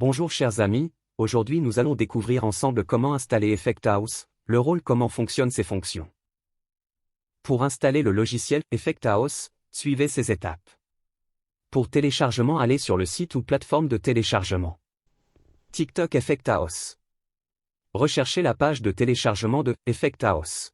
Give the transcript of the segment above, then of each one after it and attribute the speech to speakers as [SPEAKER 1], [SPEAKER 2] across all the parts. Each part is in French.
[SPEAKER 1] Bonjour chers amis, aujourd'hui nous allons découvrir ensemble comment installer Effecthouse, le rôle, comment fonctionnent ses fonctions. Pour installer le logiciel Effecthouse, suivez ces étapes. Pour téléchargement, allez sur le site ou plateforme de téléchargement. TikTok Effecthouse. Recherchez la page de téléchargement de Effecthouse.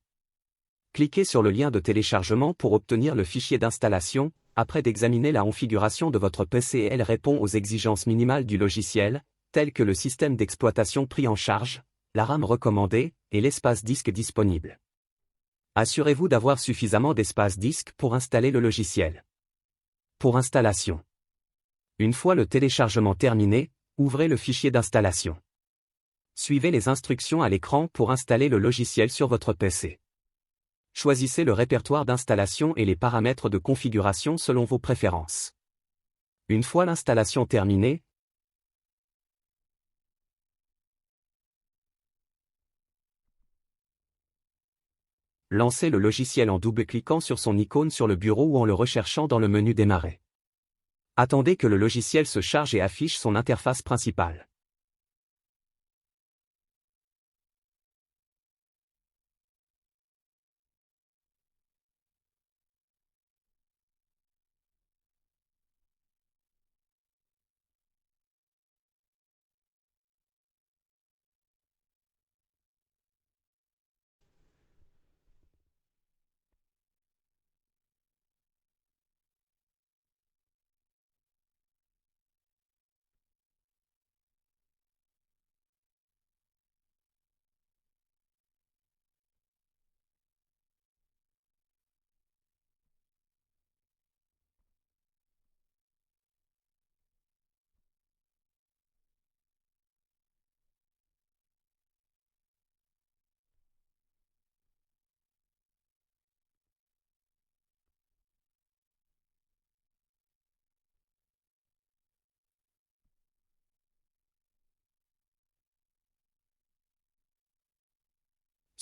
[SPEAKER 1] Cliquez sur le lien de téléchargement pour obtenir le fichier d'installation. Après d'examiner la configuration de votre PC et elle répond aux exigences minimales du logiciel, telles que le système d'exploitation pris en charge, la RAM recommandée et l'espace disque disponible. Assurez-vous d'avoir suffisamment d'espace disque pour installer le logiciel. Pour installation. Une fois le téléchargement terminé, ouvrez le fichier d'installation. Suivez les instructions à l'écran pour installer le logiciel sur votre PC. Choisissez le répertoire d'installation et les paramètres de configuration selon vos préférences. Une fois l'installation terminée, lancez le logiciel en double-cliquant sur son icône sur le bureau ou en le recherchant dans le menu Démarrer. Attendez que le logiciel se charge et affiche son interface principale.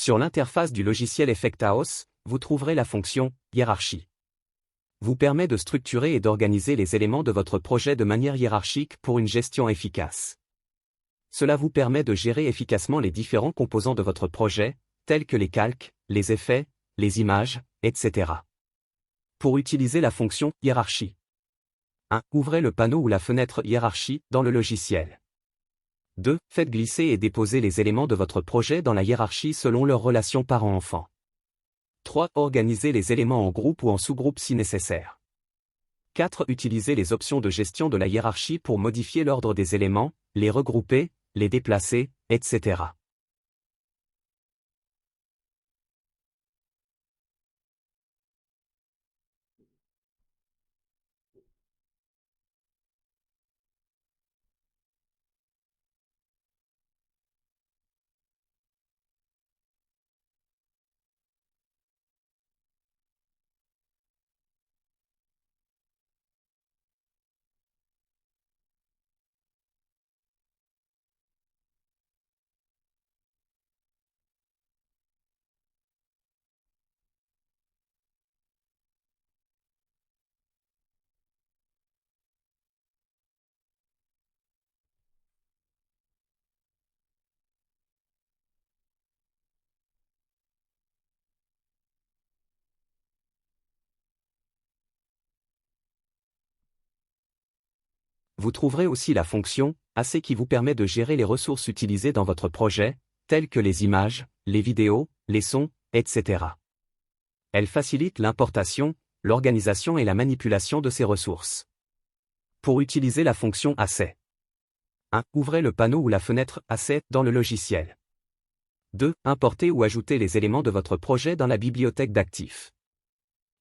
[SPEAKER 1] Sur l'interface du logiciel Effecthouse, vous trouverez la fonction « Hiérarchie ». Vous permet de structurer et d'organiser les éléments de votre projet de manière hiérarchique pour une gestion efficace. Cela vous permet de gérer efficacement les différents composants de votre projet, tels que les calques, les effets, les images, etc. Pour utiliser la fonction « Hiérarchie ». 1. Ouvrez le panneau ou la fenêtre « Hiérarchie » dans le logiciel. 2. Faites glisser et déposer les éléments de votre projet dans la hiérarchie selon leur relation parent-enfant. 3. Organisez les éléments en groupe ou en sous-groupe si nécessaire. 4. Utilisez les options de gestion de la hiérarchie pour modifier l'ordre des éléments, les regrouper, les déplacer, etc. Vous trouverez aussi la fonction « AC » qui vous permet de gérer les ressources utilisées dans votre projet, telles que les images, les vidéos, les sons, etc. Elle facilite l'importation, l'organisation et la manipulation de ces ressources. Pour utiliser la fonction AC. 1. Ouvrez le panneau ou la fenêtre AC dans le logiciel. 2. Importez ou ajoutez les éléments de votre projet dans la bibliothèque d'actifs.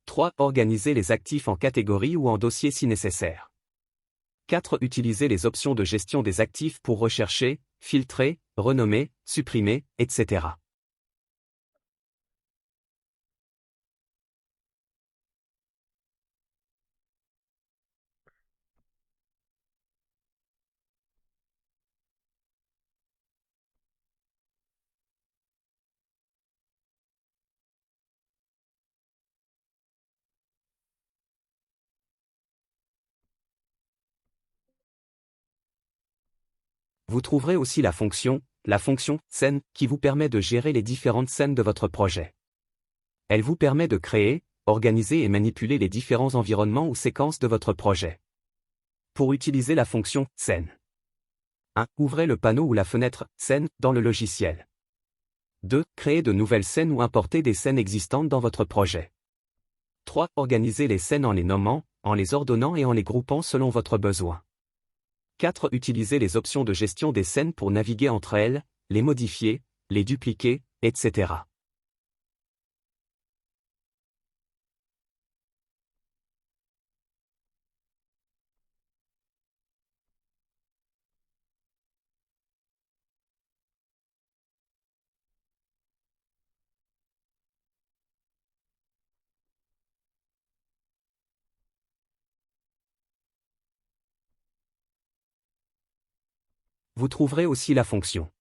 [SPEAKER 1] 3. Organisez les actifs en catégories ou en dossiers si nécessaire. 4. Utilisez les options de gestion des actifs pour rechercher, filtrer, renommer, supprimer, etc. Vous trouverez aussi la fonction scène, qui vous permet de gérer les différentes scènes de votre projet. Elle vous permet de créer, organiser et manipuler les différents environnements ou séquences de votre projet. Pour utiliser la fonction scène. 1. Ouvrez le panneau ou la fenêtre scène dans le logiciel. 2. Créez de nouvelles scènes ou importez des scènes existantes dans votre projet. 3. Organisez les scènes en les nommant, en les ordonnant et en les groupant selon votre besoin. 4. Utilisez les options de gestion des scènes pour naviguer entre elles, les modifier, les dupliquer, etc. Vous trouverez aussi la fonction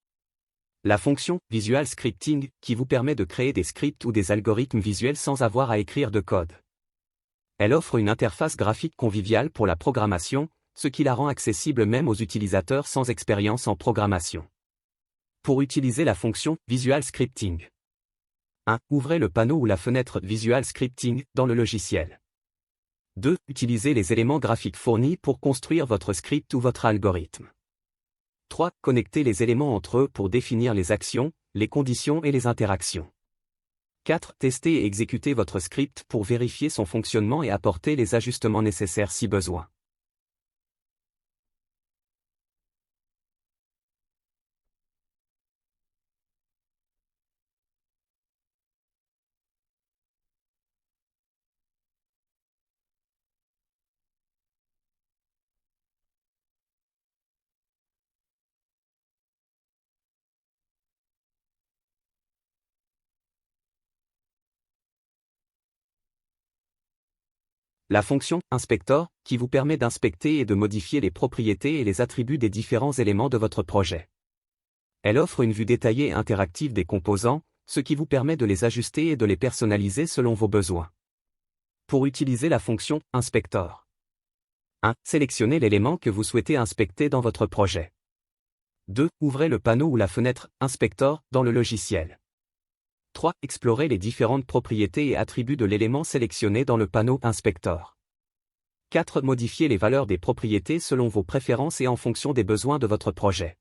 [SPEAKER 1] Visual Scripting, qui vous permet de créer des scripts ou des algorithmes visuels sans avoir à écrire de code. Elle offre une interface graphique conviviale pour la programmation, ce qui la rend accessible même aux utilisateurs sans expérience en programmation. Pour utiliser la fonction Visual Scripting. 1. Ouvrez le panneau ou la fenêtre Visual Scripting dans le logiciel. 2. Utilisez les éléments graphiques fournis pour construire votre script ou votre algorithme. 3. Connectez les éléments entre eux pour définir les actions, les conditions et les interactions. 4. Testez et exécutez votre script pour vérifier son fonctionnement et apporter les ajustements nécessaires si besoin. La fonction Inspector, qui vous permet d'inspecter et de modifier les propriétés et les attributs des différents éléments de votre projet. Elle offre une vue détaillée et interactive des composants, ce qui vous permet de les ajuster et de les personnaliser selon vos besoins. Pour utiliser la fonction Inspector. 1. Sélectionnez l'élément que vous souhaitez inspecter dans votre projet. 2. Ouvrez le panneau ou la fenêtre Inspector dans le logiciel. 3. Explorez les différentes propriétés et attributs de l'élément sélectionné dans le panneau Inspector. 4. Modifiez les valeurs des propriétés selon vos préférences et en fonction des besoins de votre projet.